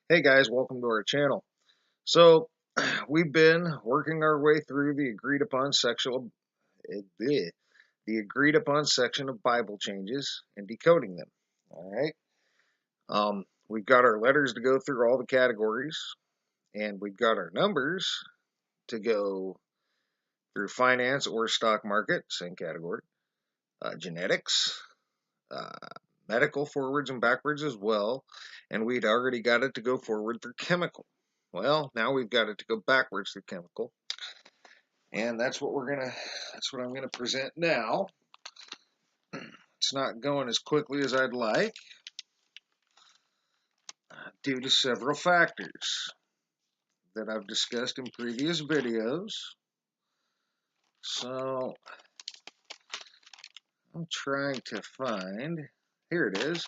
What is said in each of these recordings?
Hey guys, welcome to our channel. So, we've been working our way through the agreed upon section of Bible changes and decoding them. All right. We've got our letters to go through all the categories, and we've got our numbers to go through finance or stock market, same category, genetics, uh, medical forwards and backwards as well, and we'd already got it to go forward through chemical. Well, now we've got it to go backwards through chemical, and that's what I'm gonna present now. It's not going as quickly as I'd like due to several factors that I've discussed in previous videos. So I'm trying to find, here it is.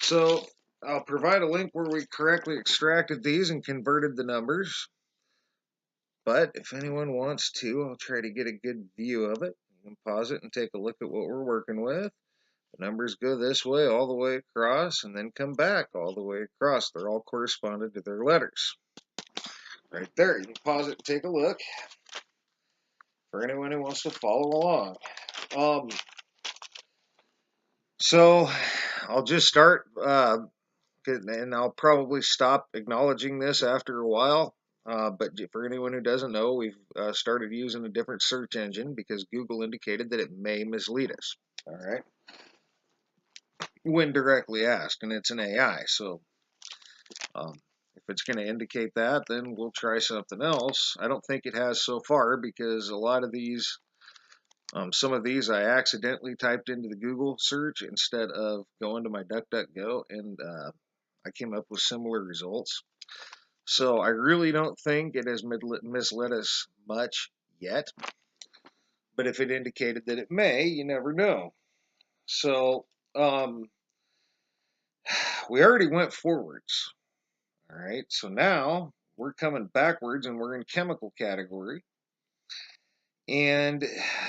So I'll provide a link where we correctly extracted these and converted the numbers. But if anyone wants to, I'll try to get a good view of it. You can pause it and take a look at what we're working with. The numbers go this way all the way across and then come back all the way across. They're all corresponded to their letters. Right there. You can pause it and take a look for anyone who wants to follow along. So I'll just start, and I'll probably stop acknowledging this after a while. But for anyone who doesn't know, we've started using a different search engine because Google indicated that it may mislead us. All right. When directly asked, and it's an AI, so if it's going to indicate that, then we'll try something else. I don't think it has so far because a lot of these, some of these I accidentally typed into the Google search instead of going to my DuckDuckGo, and I came up with similar results. So I really don't think it has misled us much yet. But if it indicated that it may, you never know. So we already went forwards. All right, so now we're coming backwards and we're in chemical category. And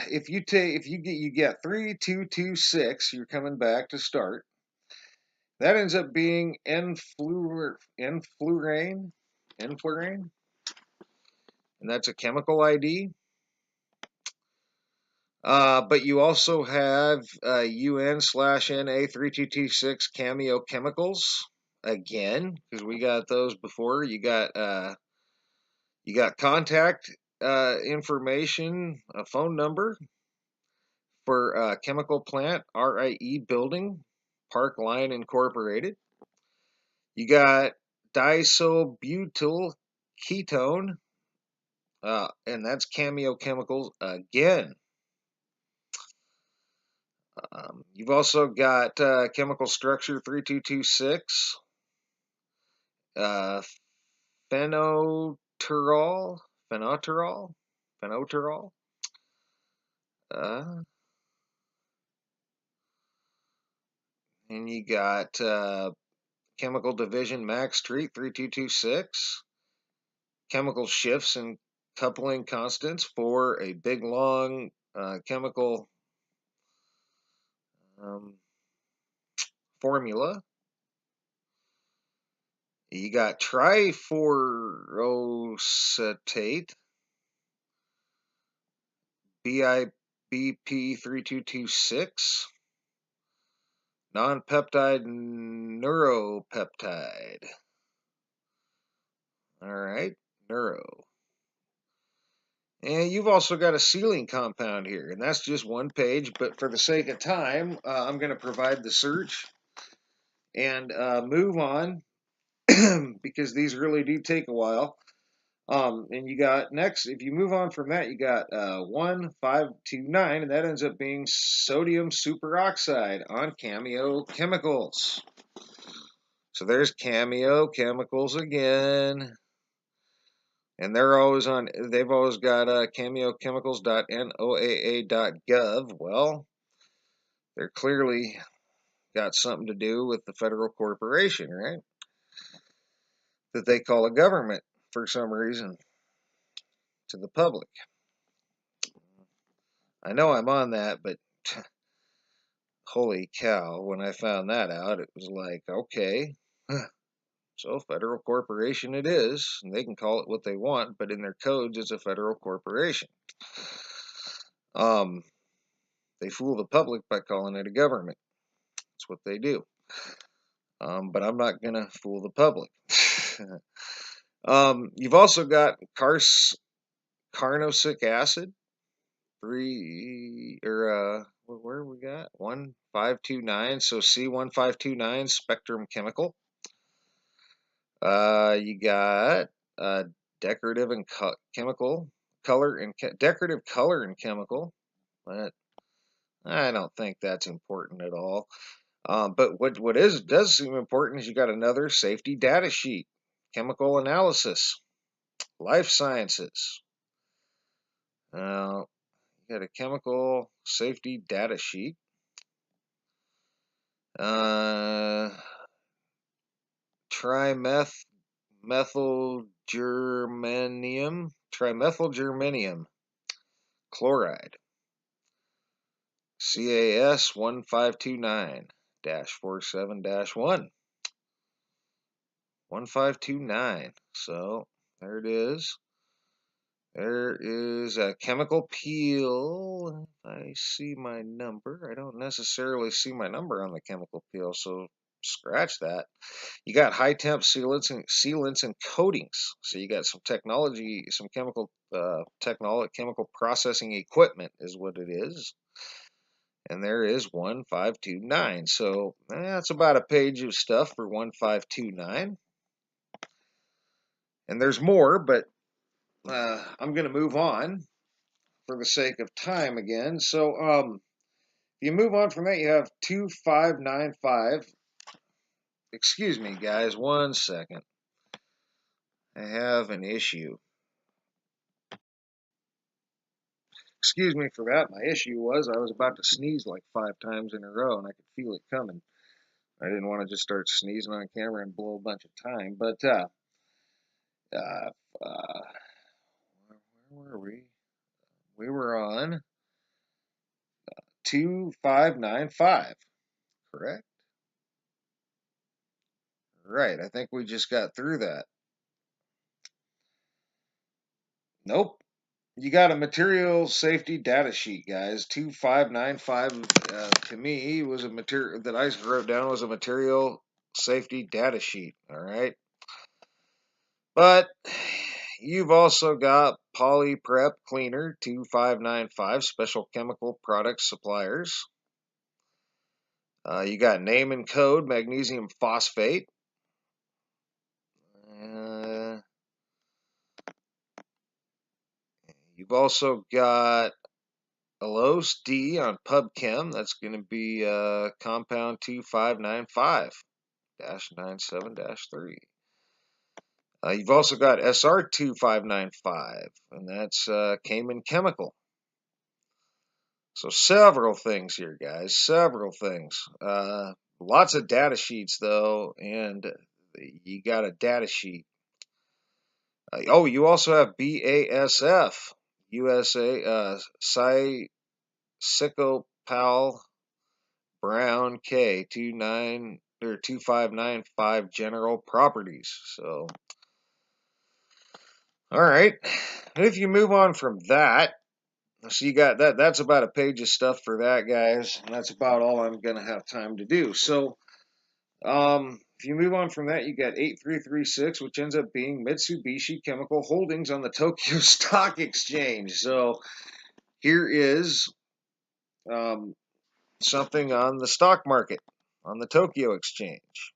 you get 3226, you're coming back to start. That ends up being enflurane, and that's a chemical ID. But you also have UN/NA3226 cameo chemicals again, because we got those before. You got contact information, a phone number for chemical plant RIE building, Park Line Incorporated. You got diisobutyl ketone, and that's cameo chemicals again. You've also got chemical structure 3226, uh, phenoterol, phenoterol, phenoterol. Uh, and you got chemical division max treat 3226, chemical shifts and coupling constants for a big long chemical formula. You got triphorocetate, BIP3226, non-peptide neuropeptide. All right, neuro. And you've also got a sealing compound here, and that's just one page, but for the sake of time, I'm going to provide the search and move on because these really do take a while. And you got next, if you move on from that, you got 1529, and that ends up being sodium superoxide on cameo chemicals. So there's cameo chemicals again. And they've always got cameochemicals.noaa.gov. Well, they're clearly got something to do with the federal corporation, right? That they call a government for some reason to the public. I know I'm on that, but holy cow, when I found that out, it was like, okay, So federal corporation it is, and they can call it what they want, but in their codes it's a federal corporation. They fool the public by calling it a government. That's what they do. But I'm not going to fool the public. You've also got carnosic acid, where we got 1529. So C1529 spectrum chemical. You got decorative and decorative color and chemical, but I don't think that's important at all. But what does seem important is you got another safety data sheet, chemical analysis, life sciences. Now, you got a chemical safety data sheet. Trimethylgermanium chloride, CAS 1529-47-1. 1529. So there it is. There is a chemical peel. I see my number. I don't necessarily see my number on the chemical peel, so scratch that. You got high temp sealants and coatings. So you got some technology, some chemical chemical processing equipment is what it is. And there is 1529. So that's about a page of stuff for 1529. And there's more, but I'm going to move on for the sake of time again. So if you move on from that, you have 2595. Excuse me, guys, 1 second. I have an issue. Excuse me for that. My issue was I was about to sneeze like 5 times in a row, and I could feel it coming. I didn't want to just start sneezing on camera and blow a bunch of time. But where were we? We were on 2595, correct? Right, I think we just got through that. Nope. You got a material safety data sheet, guys. 2595 to me was a material that I wrote down was a material safety data sheet. All right. But you've also got polyprep cleaner 2595 special chemical products suppliers. You got name and code magnesium phosphate. You've also got Alos D on PubChem. That's going to be compound 2595-97-3. You've also got SR 2595, and that's Cayman Chemical. So several things here, guys. Several things. Lots of data sheets, though, and you got a data sheet. You also have BASF, USA, Psychopal Brown K 2595 general properties. So, all right. If you move on from that, so you got that. That's about a page of stuff for that, guys. And that's about all I'm going to have time to do. So, if you move on from that, you got 8336, which ends up being Mitsubishi Chemical Holdings on the Tokyo Stock Exchange. So, here is something on the stock market on the Tokyo Exchange.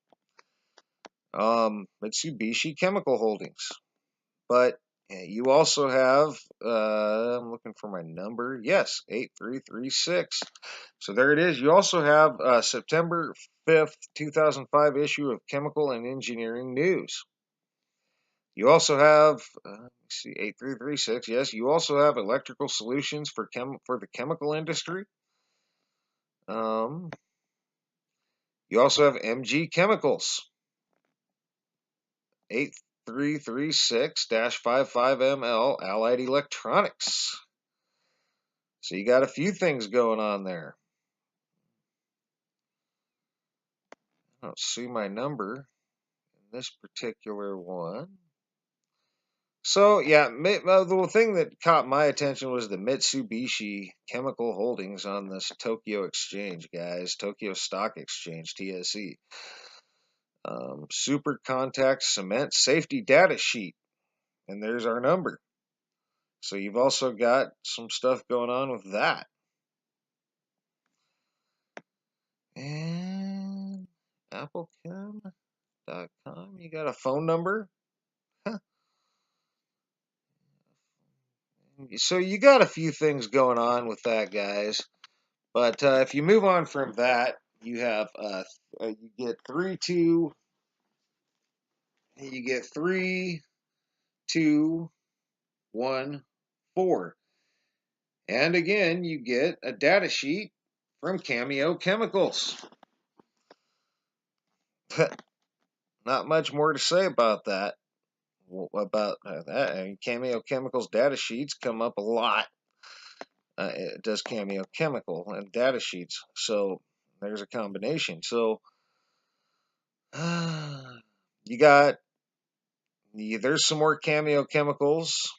Mitsubishi Chemical Holdings. But you also have, I'm looking for my number. Yes, 8336. So there it is. You also have September 5th, 2005 issue of Chemical and Engineering News. You also have, let me see, 8336. Yes, you also have electrical solutions for the chemical industry. You also have MG Chemicals. 8336-55ML Allied Electronics. So you got a few things going on there. I don't see my number. this particular one. So, yeah, the thing that caught my attention was the Mitsubishi Chemical Holdings on this Tokyo Exchange, guys. Tokyo Stock Exchange, TSE. Super Contact Cement Safety Data Sheet. And there's our number. So you've also got some stuff going on with that. And applechem.com, you got a phone number? Huh. So you got a few things going on with that, guys. But if you move on from that, you have you get 3, 2, you get 3, 2, 1, 4. And again, you get a data sheet from Cameo Chemicals. Not much more to say about that. And Cameo Chemicals data sheets come up a lot. It does Cameo Chemical and data sheets. So there's a combination. So you got there's some more Cameo Chemicals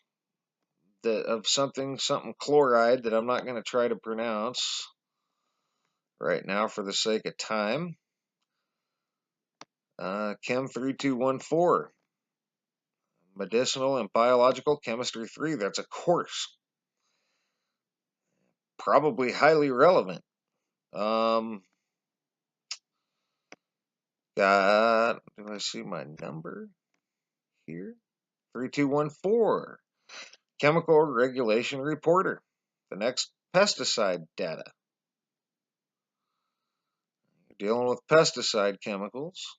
of something chloride that I'm not going to try to pronounce right now for the sake of time. Chem 3214, medicinal and biological chemistry 3. That's a course, probably highly relevant. Do I see my number here? 3214, chemical regulation reporter. The next pesticide data. Dealing with pesticide chemicals.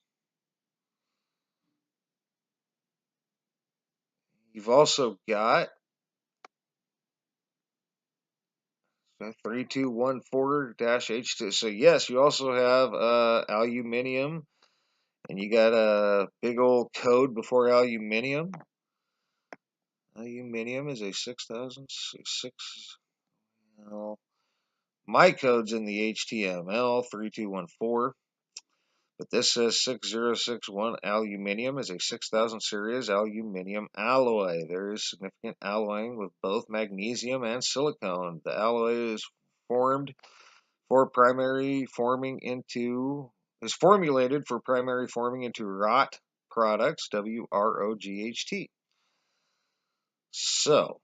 You've also got 3214-H2. So yes, you also have aluminium, and you got a big old code before aluminium. Aluminium is a 6006. Well, my code's in the HTML 3214. But this says 6061 aluminium is a 6000 series aluminium alloy. There is significant alloying with both magnesium and silicone. The alloy is formulated for primary forming into ROT products, WROGHT. So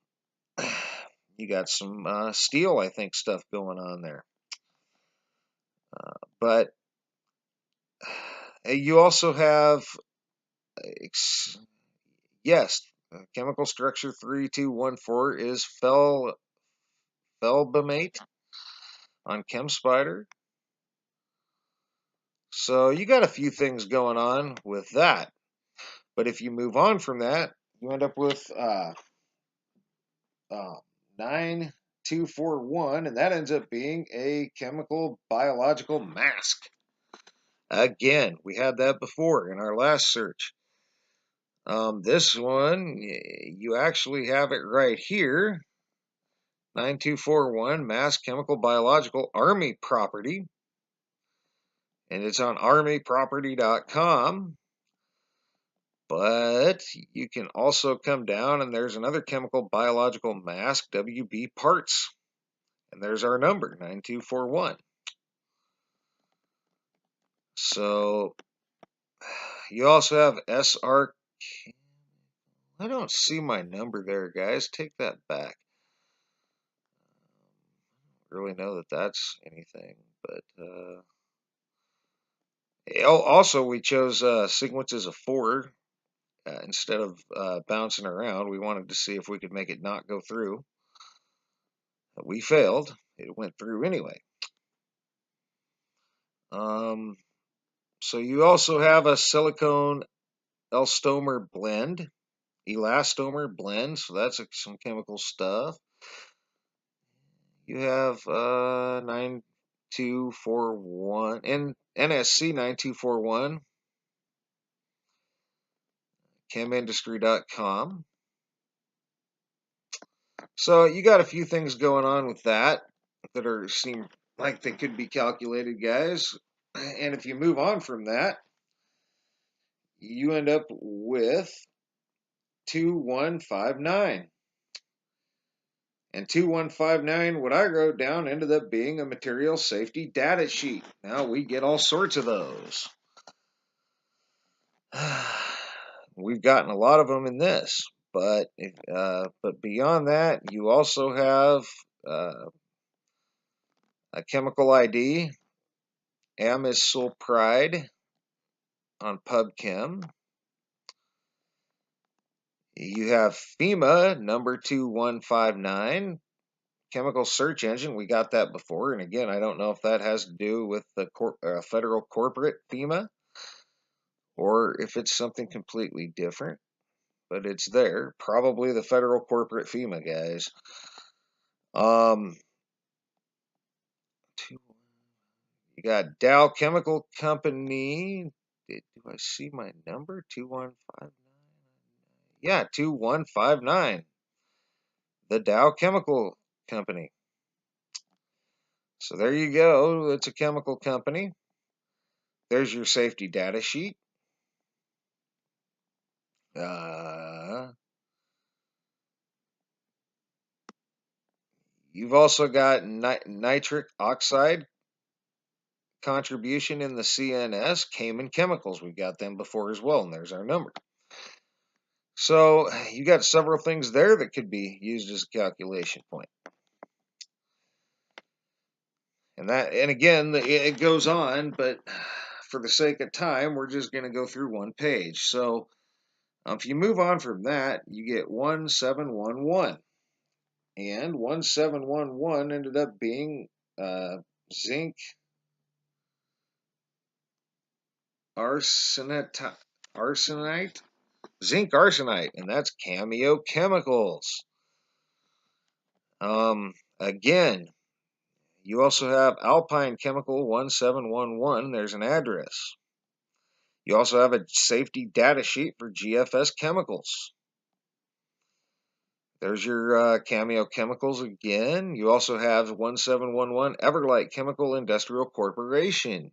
you got some steel, I think, stuff going on there. But you also have yes, chemical structure 3214 is felbamate on ChemSpider. So you got a few things going on with that. But if you move on from that, you end up with 9241, and that ends up being a chemical biological mask. Again, we had that before in our last search. This one, you actually have it right here. 9241, mass chemical biological Army property. And it's on armyproperty.com. But you can also come down and there's another chemical biological mask, WB parts. And there's our number, 9241. So you also have SR. I don't see my number there, guys. Take that back. I don't really know that that's anything, but also we chose sequences of 4 instead of bouncing around. We wanted to see if we could make it not go through. We failed. It went through anyway. So you also have a silicone elastomer blend. So that's some chemical stuff. You have 9241 and NSC 9241, chemindustry.com. So you got a few things going on with that seem like they could be calculated, guys. And if you move on from that, you end up with 2159. And 2159, what I wrote down, ended up being a material safety data sheet. Now we get all sorts of those. We've gotten a lot of them in this, but beyond that, you also have a chemical ID, amisulpride on PubChem. You have FEMA number 2159. Chemical search engine, we got that before, and again, I don't know if that has to do with the federal corporate FEMA or if it's something completely different, but it's there. Probably the federal corporate FEMA, guys. You got Dow Chemical Company. Do I see my number? 2159. Yeah, 2159. The Dow Chemical Company. So there you go. It's a chemical company. There's your safety data sheet. You've also got nitric oxide contribution in the CNS, Cayman Chemicals. We've got them before as well, and there's our number. So you got several things there that could be used as a calculation point. And again, it goes on, but for the sake of time, we're just going to go through one page. So if you move on from that, you get 1711. And 1711 ended up being zinc arsenite, zinc arsenite, and that's Cameo Chemicals. Again, you also have Alpine Chemical 1711. There's an address. You also have a safety data sheet for GFS Chemicals. There's your Cameo Chemicals again. You also have 1711 Everlight Chemical Industrial Corporation.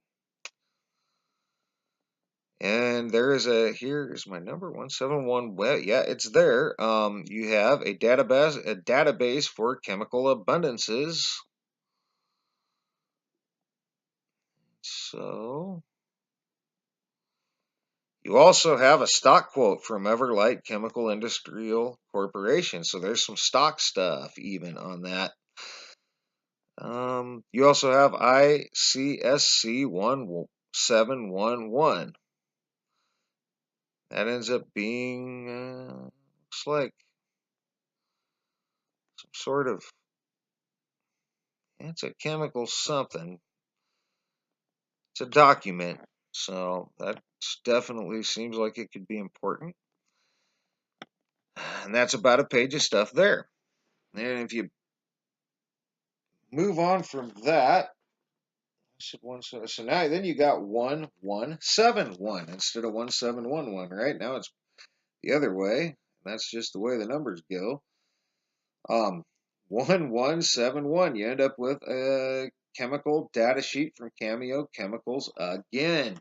And there is here is my number, 171. Well, yeah, it's there. You have a database for chemical abundances. So you also have a stock quote from Everlight Chemical Industrial Corporation. So there's some stock stuff even on that. You also have ICSC 1711. That ends up being, looks like some sort of, it's a chemical something. It's a document. So that definitely seems like it could be important. And that's about a page of stuff there. And if you move on from that, so now then you got 1171 instead of 1711, right? Now it's the other way. That's just the way the numbers go. 1171, you end up with a chemical data sheet from Cameo Chemicals again.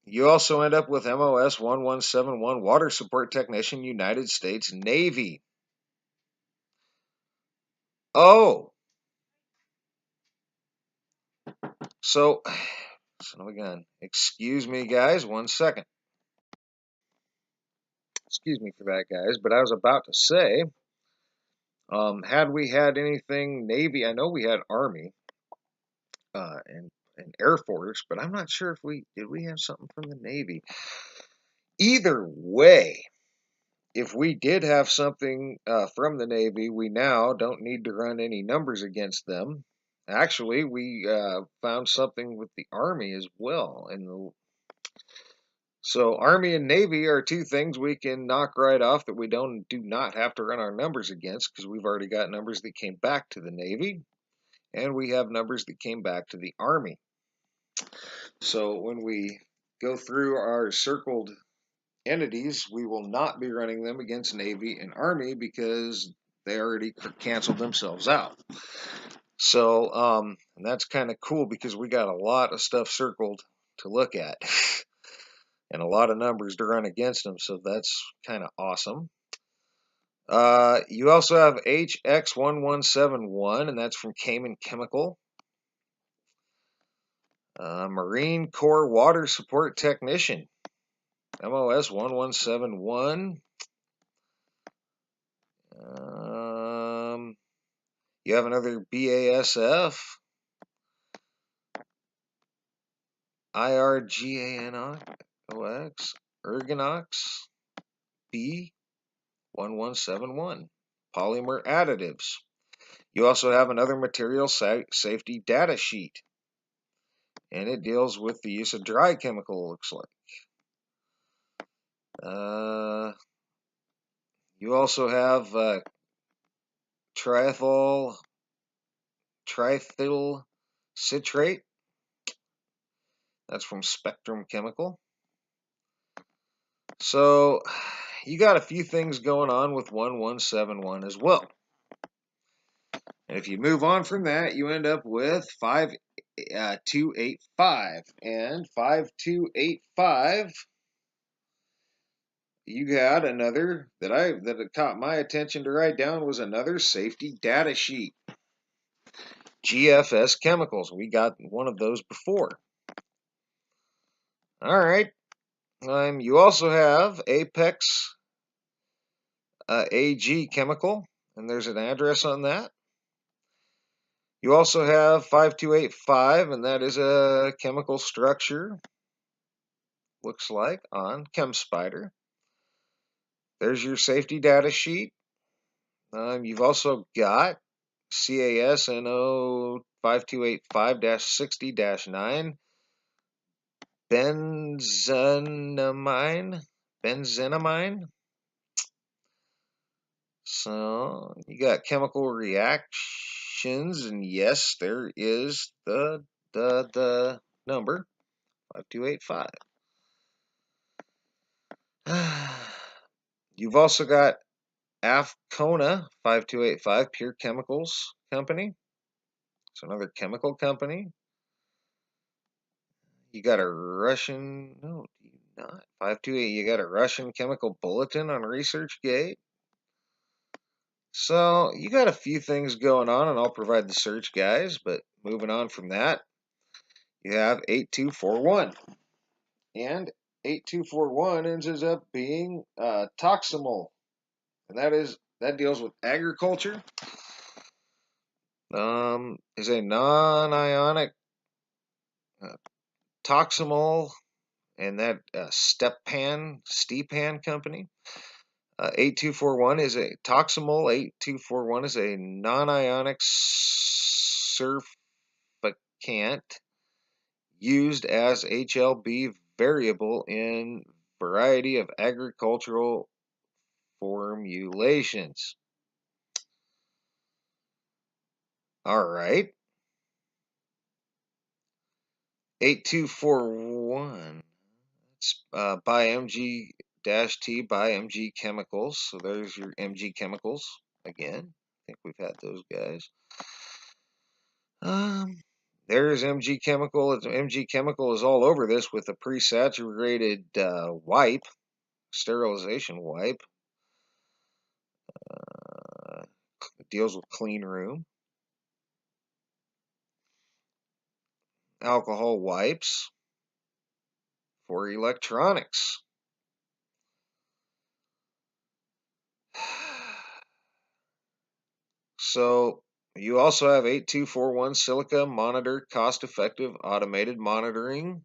You also end up with MOS 1171, Water Support Technician, United States Navy. Oh, so again, excuse me, guys, 1 second. Excuse me for that, guys, but I was about to say, had we had anything Navy, I know we had Army and Air Force, but I'm not sure if did we have something from the Navy. Either way, if we did have something from the Navy, we now don't need to run any numbers against them. Actually, we found something with the Army as well. So Army and Navy are two things we can knock right off that we do not have to run our numbers against, because we've already got numbers that came back to the Navy, and we have numbers that came back to the Army. So when we go through our circled entities, we will not be running them against Navy and Army because they already canceled themselves out. So, and that's kind of cool because we got a lot of stuff circled to look at and a lot of numbers to run against them. So that's kind of awesome. You also have HX1171, and that's from Cayman Chemical. Marine Corps Water Support Technician, MOS 1171. You have another BASF, IRGANOX, Ergonox, B1171, polymer additives. You also have another material safety data sheet, and it deals with the use of dry chemical, looks like. You also have triethyl citrate. That's from Spectrum Chemical. So you got a few things going on with 1171 as well. And if you move on from that, you end up with 5285. And 5285, you got another that it caught my attention to write down was another safety data sheet. GFS Chemicals. We got one of those before. All right. You also have Apex AG Chemical, and there's an address on that. You also have 5285, and that is a chemical structure, looks like, on ChemSpider. There's your safety data sheet. You've also got CASNO 5285-60-9, benzenamine. So you got chemical reactions, and yes, there is the number 5285. You've also got Afcona 5285, Pure Chemicals Company. It's another chemical company. You got a Russian, no, do you not? 528, you got a Russian chemical bulletin on ResearchGate. So you got a few things going on, and I'll provide the search, guys. But moving on from that, you have 8241, and 8241 ends up being Toximol, and that deals with agriculture. Is a non-ionic Toximol, and that Stepan company. 8241 is a Toximol. 8241 is a non-ionic surfactant used as HLB variable in variety of agricultural formulations. All right. 8241. It's by MG-T by MG Chemicals. So there's your MG Chemicals again. I think we've had those guys. There's MG Chemical. MG Chemical is all over this with a pre-saturated wipe, sterilization wipe. It deals with clean room. Alcohol wipes for electronics. So you also have 8241 Silica Monitor, cost-effective automated monitoring.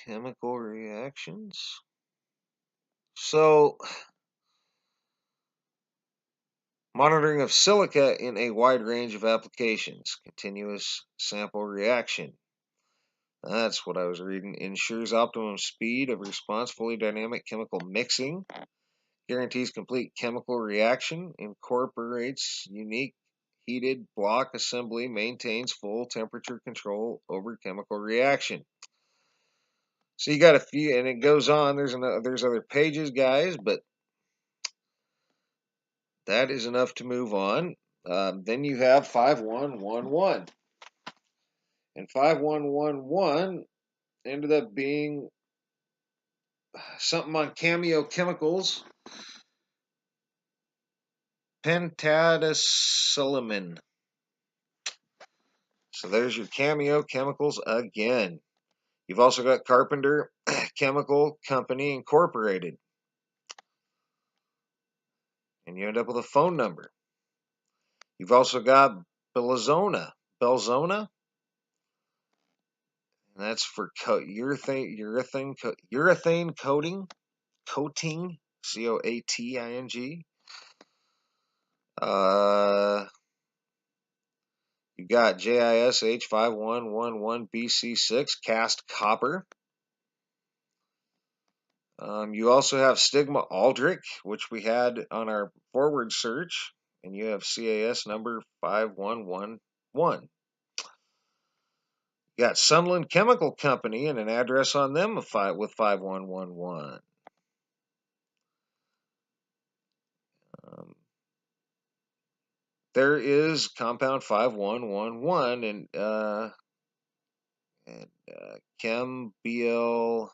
Chemical reactions. So monitoring of silica in a wide range of applications. Continuous sample reaction. That's what I was reading. Ensures optimum speed of response, fully dynamic chemical mixing. Guarantees complete chemical reaction. Incorporates unique heated block assembly. Maintains full temperature control over chemical reaction. So you got a few, and it goes on. There's other pages, guys, but that is enough to move on. Then you have 5111. And 5111 ended up being something on Cameo Chemicals. Pentadosilamine. So there's your Cameo Chemicals again. You've also got Carpenter Chemical Company Incorporated. And you end up with a phone number. You've also got Belzona. And that's for urethane coating. Coating. Coating. You got JISH 5111BC6 cast copper. You also have Stigma Aldrich, which we had on our forward search, and you have CAS number 5111. You got Sunland Chemical Company and an address on them with 5111. There is compound 5111 and Chem BL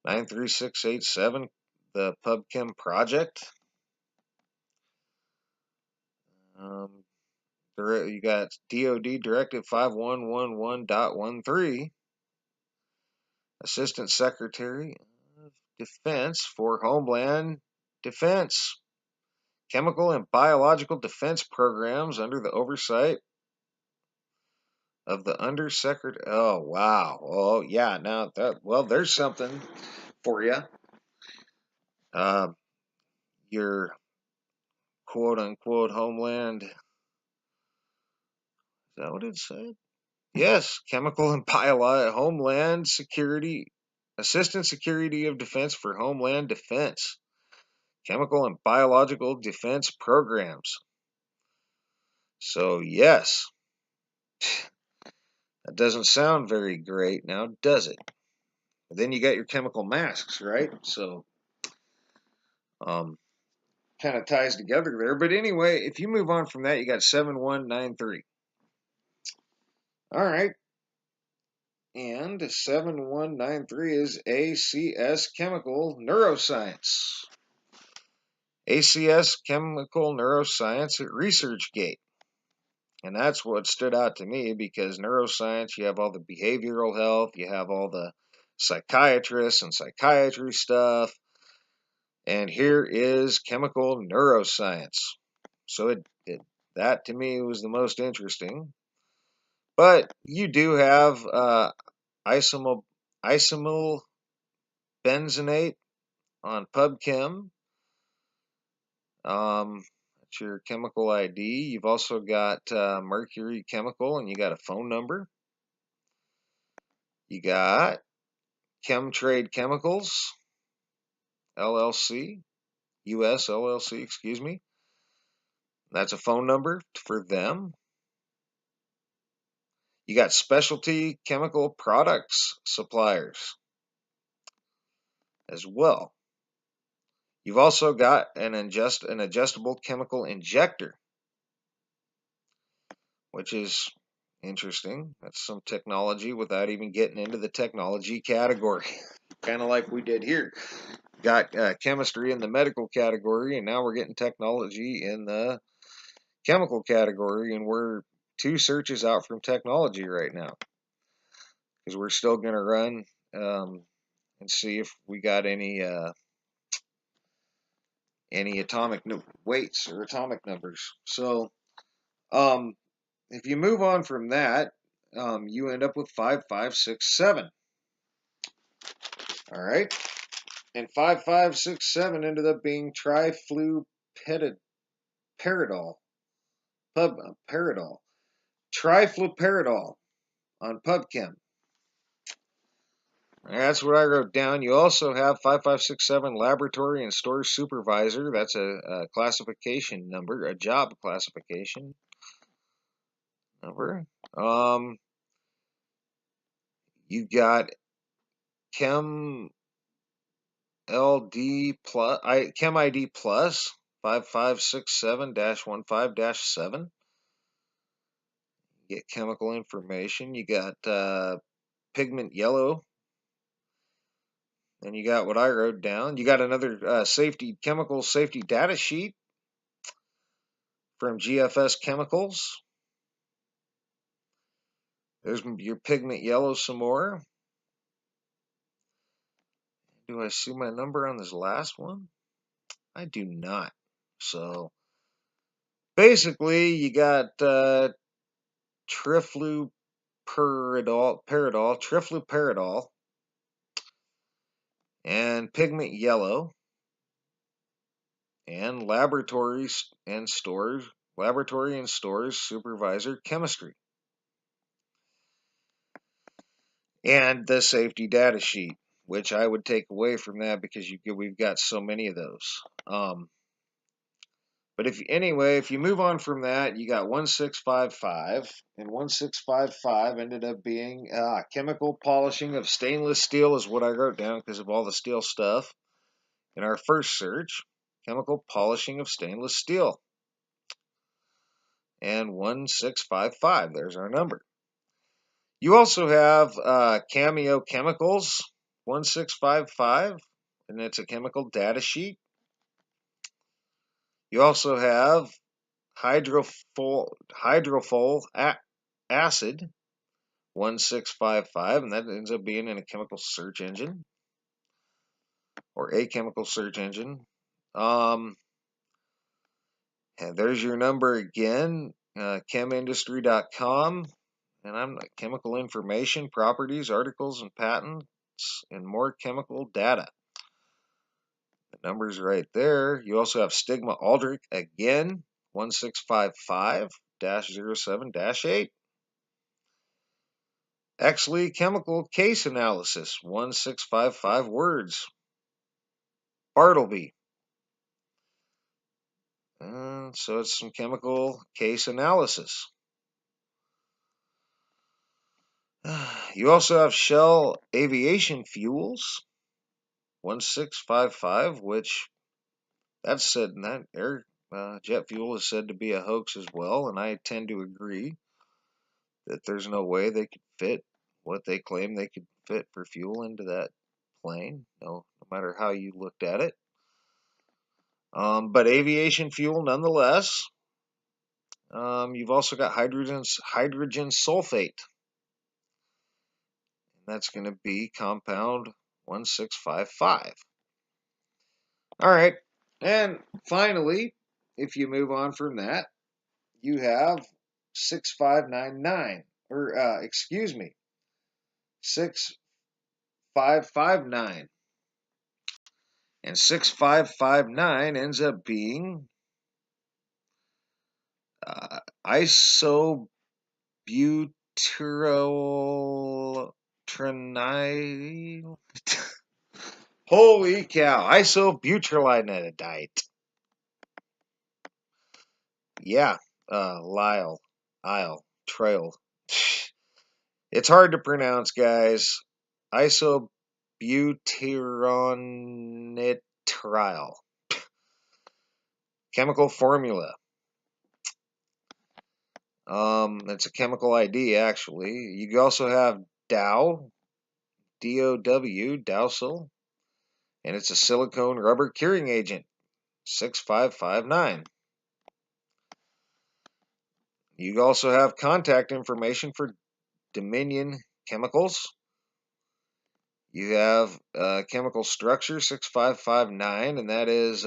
93687, the PubChem project. You got DOD Directive 5111.13, Assistant Secretary of Defense for Homeland Defense, Chemical and Biological Defense Programs under the oversight of the Undersecretary. Oh, wow. Oh, yeah. Now, there's something for you. Your quote-unquote Homeland, is that what it said? Yes, Chemical and Homeland Security, Assistant Secretary of Defense for Homeland Defense, Chemical and Biological Defense Programs. So, yes, that doesn't sound very great now, does it? But then you got your chemical masks, right? So, kind of ties together there. But anyway, if you move on from that, you got 7193. All right. And 7193 is ACS Chemical Neuroscience. ACS Chemical Neuroscience at ResearchGate. And that's what stood out to me, because neuroscience, you have all the behavioral health, you have all the psychiatrists and psychiatry stuff, and here is chemical neuroscience. So that to me was the most interesting. But you do have isomal benzenate on PubChem. That's your chemical ID. You've also got Mercury Chemical, and you got a phone number. You got Chemtrade Chemicals, LLC, US LLC, excuse me. That's a phone number for them. You got Specialty Chemical Products Suppliers as well. You've also got an adjustable chemical injector, which is interesting. That's some technology without even getting into the technology category. Kind of like we did here. Got chemistry in the medical category, and now we're getting technology in the chemical category, and we're 2 searches out from technology right now, because we're still going to run and see if we got any atomic weights or atomic numbers. So if you move on from that, you end up with 5567. All right. And 5567 ended up being trifluperidol. Trifluperidol on PubChem. That's what I wrote down. You also have 5567 Laboratory and Store Supervisor. That's a classification number, a job classification number. You got Chem LD plus Chem ID plus 5567-15-7. Get chemical information. You got pigment yellow. And you got what I wrote down. You got another chemical safety data sheet from GFS Chemicals. There's your pigment yellow some more. Do I see my number on this last one? I do not. So basically, you got trifluperidol, and pigment yellow, and laboratory and stores supervisor chemistry, and the safety data sheet, which I would take away from that because we've got so many of those. But if you move on from that, you got 1655, and 1655 ended up being chemical polishing of stainless steel is what I wrote down because of all the steel stuff in our first search. Chemical polishing of stainless steel. And 1655, there's our number. You also have Cameo Chemicals, 1655, and it's a chemical data sheet. You also have hydrofolate acid, 1655, and that ends up being in a chemical search engine, or a chemical search engine. And there's your number again, chemindustry.com, and I'm chemical information, properties, articles, and patents, and more chemical data. The number's right there. You also have Stigma Aldrich again, 1655-07-8. Exley Chemical Case Analysis, 1655 words. Bartleby. So it's some chemical case analysis. You also have Shell Aviation Fuels, 1655, which that's said in that air jet fuel is said to be a hoax as well, and I tend to agree that there's no way they could fit what they claim they could fit for fuel into that plane, no matter how you looked at it. But aviation fuel nonetheless. You've also got hydrogen sulfate. And that's going to be compound 1655. All right. And finally, if you move on from that, you have 6599, or excuse me, 6559. And 6559 ends up being isobutyryltrenite. Holy cow, isobutyrylidite. Yeah, trail. It's hard to pronounce, guys. Isobutyronitriol. Chemical formula. It's a chemical ID, actually. You also have Dow, D-O-W, Dowsil, and it's a silicone rubber curing agent, 6559. You also have contact information for Dominion Chemicals. You have chemical structure, 6559, and that is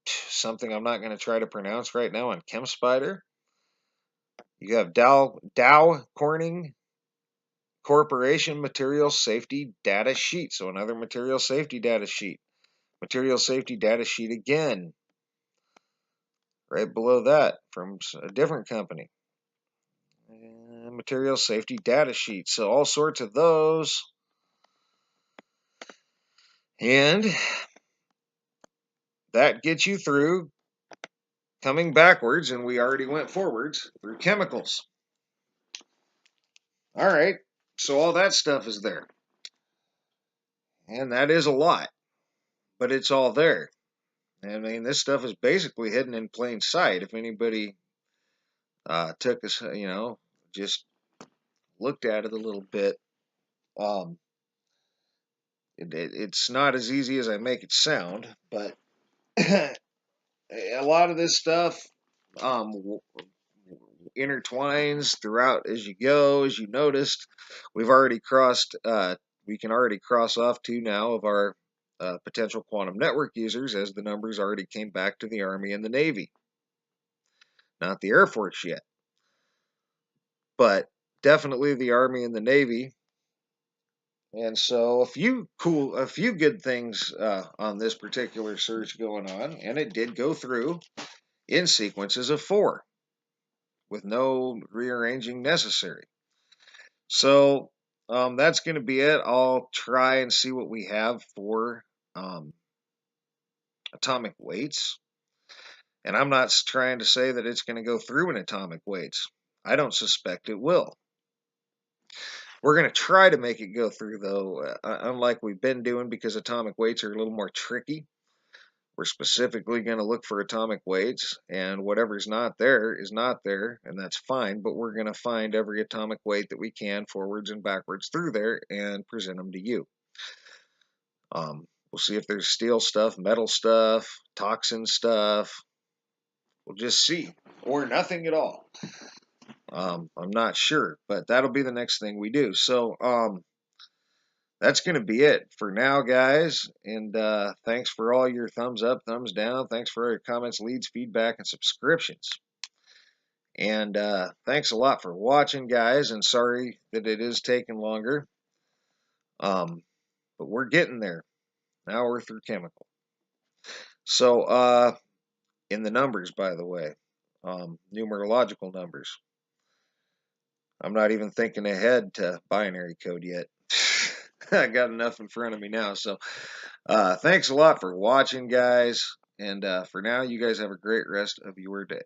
something I'm not going to try to pronounce right now on ChemSpider. You have Dow Corning Corporation Material Safety Data Sheet. So another material safety data sheet. Material safety data sheet again. Right below that from a different company. And material safety data sheet. So all sorts of those. And that gets you through coming backwards, and we already went forwards through chemicals. All right. So all that stuff is there. And that is a lot, but it's all there. I mean, this stuff is basically hidden in plain sight. If anybody took us, just looked at it a little bit, um, it's not as easy as I make it sound, but a lot of this stuff um, intertwines throughout as you go. As you noticed, we've already crossed. We can already cross off two now of our potential quantum network users, as the numbers already came back to the Army and the Navy, not the Air Force yet, but definitely the Army and the Navy. And so a few good things on this particular search going on, and it did go through in sequences of 4 with no rearranging necessary. So that's going to be it. I'll try and see what we have for um, atomic weights. And I'm not trying to say that it's going to go through in atomic weights. I don't suspect it will. We're going to try to make it go through, though, unlike we've been doing, because atomic weights are a little more tricky. We're specifically going to look for atomic weights, and whatever's not there is not there, and that's fine, but we're going to find every atomic weight that we can forwards and backwards through there and present them to you. We'll see if there's steel stuff, metal stuff, toxin stuff. We'll just see, or nothing at all. I'm not sure, but that'll be the next thing we do. So that's going to be it for now, guys. And thanks for all your thumbs up, thumbs down. Thanks for all your comments, leads, feedback, and subscriptions. And thanks a lot for watching, guys. And sorry that it is taking longer. But we're getting there. Now we're through chemical. So in the numbers, by the way, numerological numbers. I'm not even thinking ahead to binary code yet. I got enough in front of me now. So thanks a lot for watching, guys. And for now, you guys have a great rest of your day.